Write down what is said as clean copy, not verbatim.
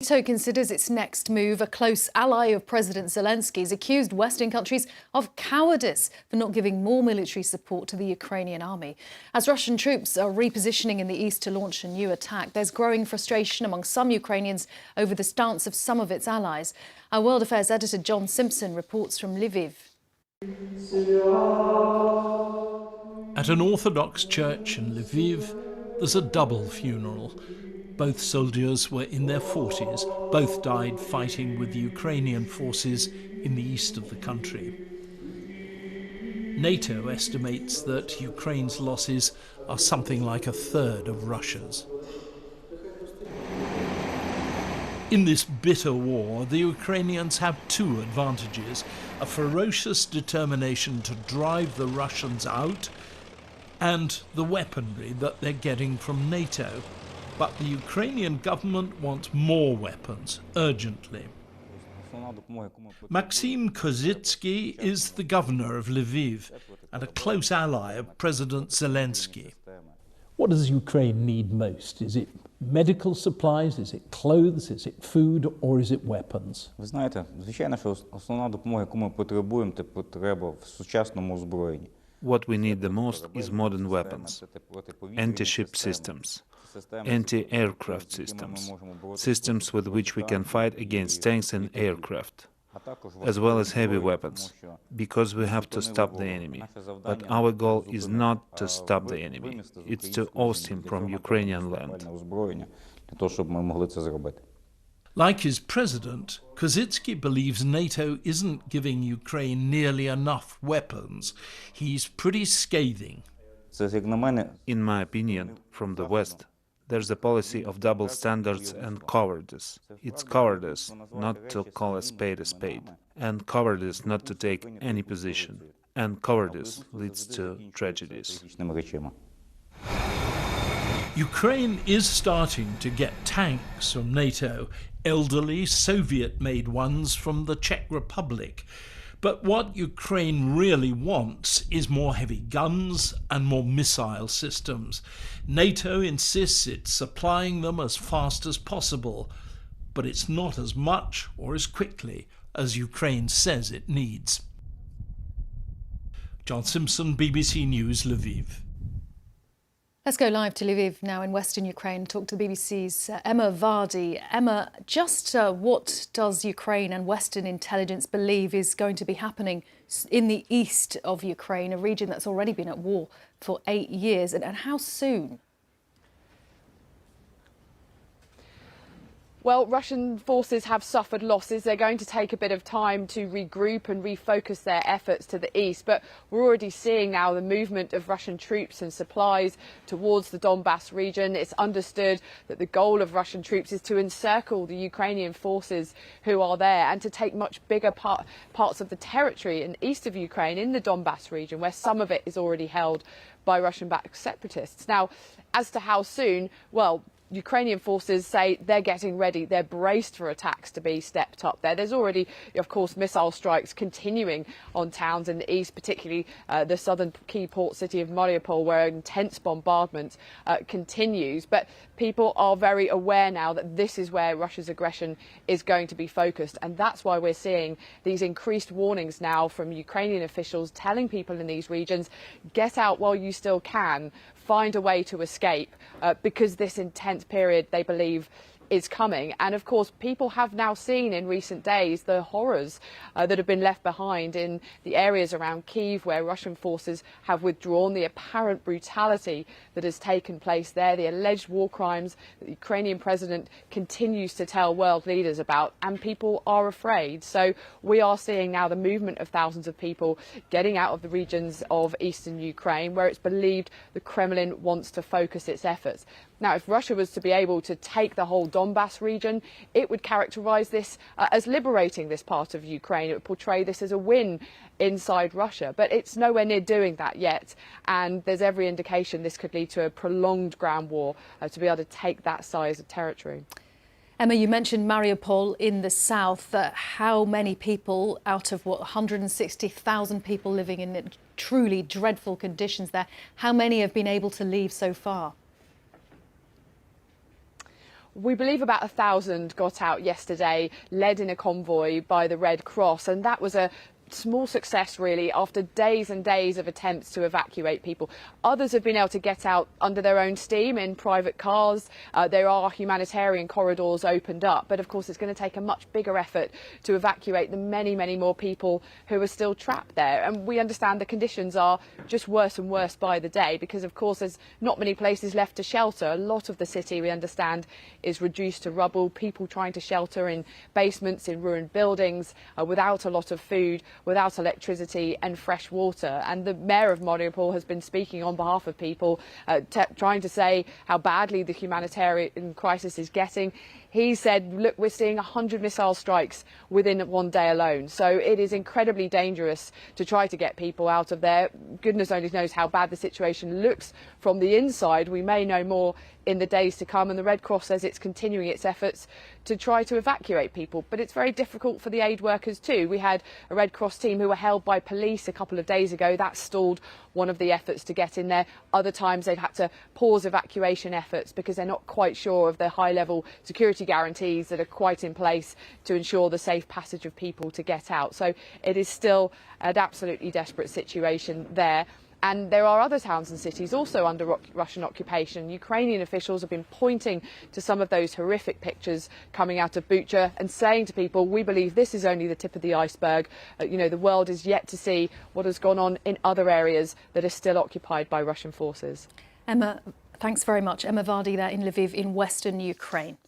NATO considers its next move. A close ally of President Zelensky has accused Western countries of cowardice for not giving more military support to the Ukrainian army. As Russian troops are repositioning in the east to launch a new attack, there's growing frustration among some Ukrainians over the stance of some of its allies. Our World Affairs editor John Simpson reports from Lviv. At an Orthodox church in Lviv, there's a double funeral. Both soldiers were in their 40s. Both died fighting with the Ukrainian forces in the east of the country. NATO estimates that Ukraine's losses are something like a third of Russia's. In this bitter war, the Ukrainians have two advantages: a ferocious determination to drive the Russians out and the weaponry that they're getting from NATO. But the Ukrainian government wants more weapons, urgently. Maksym Kozystsky is the governor of Lviv and a close ally of President Zelensky. What does Ukraine need most? Is it medical supplies, is it clothes, is it food, or is it weapons? Ви знаєте, звичайно, що основна допомога, яку ми потребуємо, це потреба в сучасному озброєнні. What we need the most is modern weapons, anti-ship systems, anti-aircraft systems, systems with which we can fight against tanks and aircraft, as well as heavy weapons, because we have to stop the enemy. But our goal is not to stop the enemy, it's to oust him from Ukrainian land. Like his president, Kozystsky believes NATO isn't giving Ukraine nearly enough weapons. He's pretty scathing. In my opinion, from the West, there's a policy of double standards and cowardice. It's cowardice not to call a spade, and cowardice not to take any position. And cowardice leads to tragedies. Ukraine is starting to get tanks from NATO, elderly Soviet-made ones from the Czech Republic. But what Ukraine really wants is more heavy guns and more missile systems. NATO insists it's supplying them as fast as possible, but it's not as much or as quickly as Ukraine says it needs. John Simpson, BBC News, Lviv. Let's go live to Lviv now in western Ukraine, talk to the BBC's Emma Vardy. Emma, just what does Ukraine and Western intelligence believe is going to be happening in the east of Ukraine, a region that's already been at war for 8 years, and how soon? Well, Russian forces have suffered losses. They're going to take a bit of time to regroup and refocus their efforts to the east. But we're already seeing now the movement of Russian troops and supplies towards the Donbass region. It's understood that the goal of Russian troops is to encircle the Ukrainian forces who are there and to take much bigger parts of the territory in east of Ukraine, in the Donbass region, where some of it is already held by Russian-backed separatists. Now, as to how soon, well, Ukrainian forces say they're getting ready, they're braced for attacks to be stepped up there. There's already, of course, missile strikes continuing on towns in the east, particularly the southern key port city of Mariupol, where intense bombardment continues. But people are very aware now that this is where Russia's aggression is going to be focused. And that's why we're seeing these increased warnings now from Ukrainian officials telling people in these regions, get out while you still can, find a way to escape, because this intense period, they believe, is coming. And of course, people have now seen in recent days the horrors that have been left behind in the areas around Kyiv, where Russian forces have withdrawn, the apparent brutality that has taken place there, the alleged war crimes that the Ukrainian president continues to tell world leaders about, and people are afraid. So we are seeing now the movement of thousands of people getting out of the regions of eastern Ukraine, where it's believed the Kremlin wants to focus its efforts. Now, if Russia was to be able to take the whole Donbass region, it would characterise this as liberating this part of Ukraine. It would portray this as a win inside Russia. But it's nowhere near doing that yet. And there's every indication this could lead to a prolonged ground war to be able to take that size of territory. Emma, you mentioned Mariupol in the south. How many people out of, 160,000 people living in truly dreadful conditions there, how many have been able to leave so far? We believe about 1,000 got out yesterday, led in a convoy by the Red Cross, and that was a small success really after days and days of attempts to evacuate people. Others have been able to get out under their own steam in private cars. There are humanitarian corridors opened up, but of course it's going to take a much bigger effort to evacuate the many, many more people who are still trapped there. And we understand the conditions are just worse and worse by the day because of course there's not many places left to shelter. A lot of the city, we understand, is reduced to rubble, people trying to shelter in basements, in ruined buildings, without a lot of food, without electricity and fresh water. And the mayor of Mariupol has been speaking on behalf of people, trying to say how badly the humanitarian crisis is getting. He said, look, we're seeing 100 missile strikes within one day alone. So it is incredibly dangerous to try to get people out of there. Goodness only knows how bad the situation looks from the inside. We may know more in the days to come, and the Red Cross says it's continuing its efforts to try to evacuate people. But it's very difficult for the aid workers too. We had a Red Cross team who were held by police a couple of days ago. That stalled one of the efforts to get in there. Other times they've had to pause evacuation efforts because they're not quite sure of the high-level security guarantees that are quite in place to ensure the safe passage of people to get out. So it is still an absolutely desperate situation there. And there are other towns and cities also under Russian occupation. Ukrainian officials have been pointing to some of those horrific pictures coming out of Bucha and saying to people, we believe this is only the tip of the iceberg. The world is yet to see what has gone on in other areas that are still occupied by Russian forces. Emma, thanks very much. Emma Vardy there in Lviv in western Ukraine.